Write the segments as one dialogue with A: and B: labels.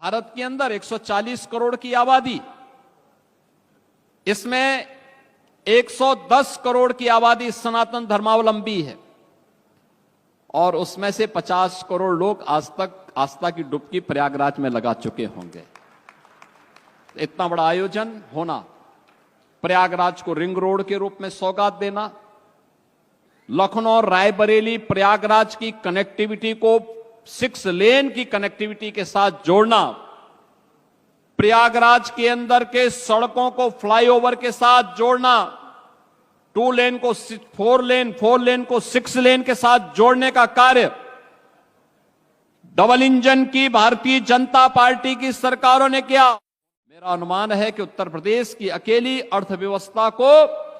A: भारत के अंदर 140 करोड़ की आबादी, इसमें 110 करोड़ की आबादी सनातन धर्मावलंबी है और उसमें से 50 करोड़ लोग आज तक आस्था की डुबकी प्रयागराज में लगा चुके होंगे। इतना बड़ा आयोजन होना, प्रयागराज को रिंग रोड के रूप में सौगात देना, लखनऊ रायबरेली प्रयागराज की कनेक्टिविटी को 6 लेन की कनेक्टिविटी के साथ जोड़ना, प्रयागराज के अंदर के सड़कों को फ्लाईओवर के साथ जोड़ना, 2 लेन को 4 लेन को 6 लेन के साथ जोड़ने का कार्य डबल इंजन की भारतीय जनता पार्टी की सरकारों ने किया। मेरा अनुमान है कि उत्तर प्रदेश की अकेली अर्थव्यवस्था को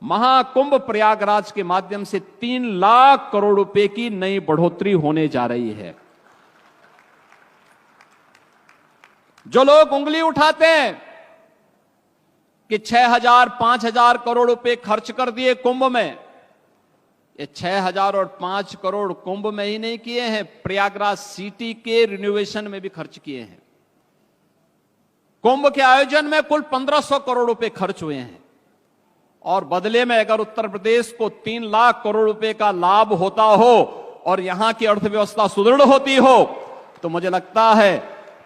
A: महाकुंभ प्रयागराज के माध्यम से 3 लाख करोड़ रुपए की नई बढ़ोतरी होने जा रही है। जो लोग उंगली उठाते हैं कि 6,000 5,000 करोड़ रुपए खर्च कर दिए कुंभ में, ये 6,000 और 5 करोड़ कुंभ में ही नहीं किए हैं, प्रयागराज सिटी के रिनोवेशन में भी खर्च किए हैं। कुंभ के आयोजन में कुल 1,500 करोड़ रुपए खर्च हुए हैं और बदले में अगर उत्तर प्रदेश को 3 लाख करोड़ रुपए का लाभ होता हो और यहां की अर्थव्यवस्था सुदृढ़ होती हो, तो मुझे लगता है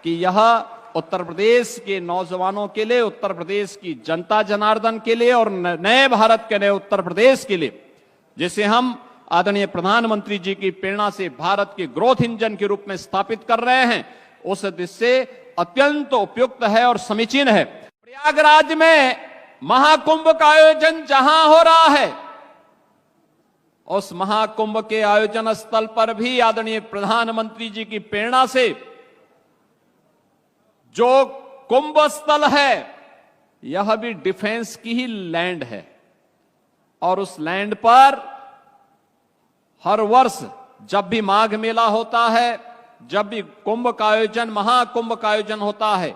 A: कि यह उत्तर प्रदेश के नौजवानों के लिए, उत्तर प्रदेश की जनता जनार्दन के लिए और नए भारत के नए उत्तर प्रदेश के लिए, जिसे हम आदरणीय प्रधानमंत्री जी की प्रेरणा से भारत के ग्रोथ इंजन के रूप में स्थापित कर रहे हैं, उस दृष्टि से अत्यंत उपयुक्त है और समीचीन है। प्रयागराज में महाकुंभ का आयोजन जहां हो रहा है, उस महाकुंभ के आयोजन स्थल पर भी आदरणीय प्रधानमंत्री जी की प्रेरणा से जो कुंभ स्थल है, यह भी डिफेंस की ही लैंड है और उस लैंड पर हर वर्ष जब भी माघ मेला होता है, जब भी कुंभ का आयोजन, महाकुंभ का आयोजन होता है,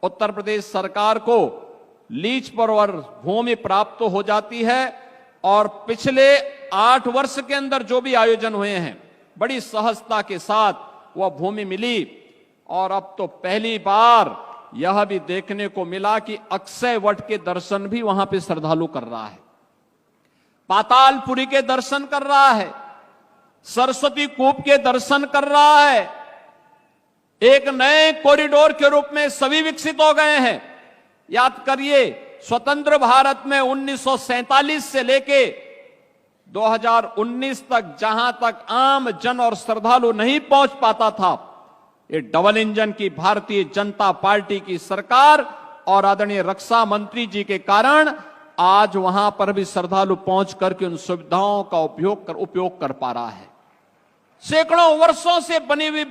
A: उत्तर प्रदेश सरकार को लीज पर और भूमि प्राप्त हो जाती है और पिछले 8 वर्ष के अंदर जो भी आयोजन हुए हैं, बड़ी सहजता के साथ वह भूमि मिली और अब तो पहली बार यह भी देखने को मिला कि अक्षय वट के दर्शन भी वहां पे श्रद्धालु कर रहा है, पातालपुरी के दर्शन कर रहा है, सरस्वती कूप के दर्शन कर रहा है। एक नए कॉरिडोर के रूप में सभी विकसित हो गए हैं। याद करिए, स्वतंत्र भारत में 1947 से लेके 2019 तक जहां तक आम जन और श्रद्धालु नहीं पहुंच पाता था, ये डबल इंजन की भारतीय जनता पार्टी की सरकार और आदरणीय रक्षा मंत्री जी के कारण आज वहां पर भी श्रद्धालु पहुंच करके उन सुविधाओं का उपयोग कर पा रहा है। सैकड़ों वर्षों से बनी हुई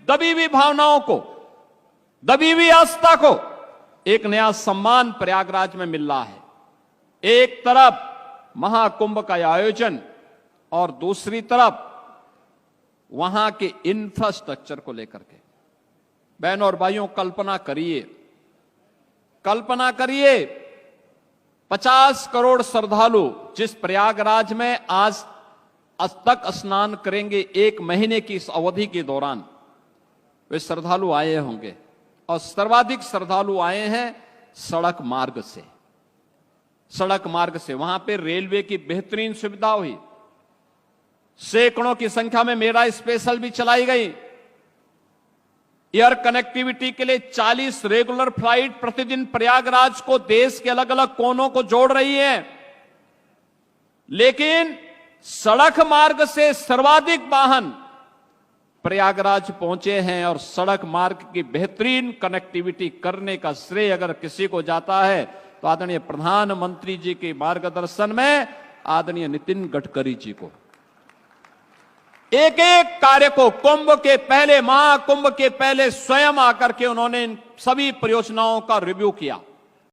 A: दबी हुई भावनाओं को, दबी हुई आस्था को एक नया सम्मान प्रयागराज में मिल रहा है। एक तरफ महाकुंभ का आयोजन और दूसरी तरफ वहां के इंफ्रास्ट्रक्चर को लेकर के। बहनों और भाइयों, कल्पना करिए 50 करोड़ श्रद्धालु जिस प्रयागराज में आज तक स्नान करेंगे, 1 महीने की इस अवधि के दौरान वे श्रद्धालु आए होंगे और सर्वाधिक श्रद्धालु आए हैं सड़क मार्ग से। वहां पे रेलवे की बेहतरीन सुविधा हुई, सैकड़ों की संख्या में मेरा स्पेशल भी चलाई गई, एयर कनेक्टिविटी के लिए 40 रेगुलर फ्लाइट प्रतिदिन प्रयागराज को देश के अलग अलग कोनों को जोड़ रही है। लेकिन सड़क मार्ग से सर्वाधिक वाहन प्रयागराज पहुंचे हैं और सड़क मार्ग की बेहतरीन कनेक्टिविटी करने का श्रेय अगर किसी को जाता है तो आदरणीय प्रधानमंत्री जी के मार्गदर्शन में आदरणीय नितिन गडकरी जी को। एक एक कार्य को कुंभ के पहले, महाकुंभ के पहले स्वयं आकर के उन्होंने इन सभी परियोजनाओं का रिव्यू किया।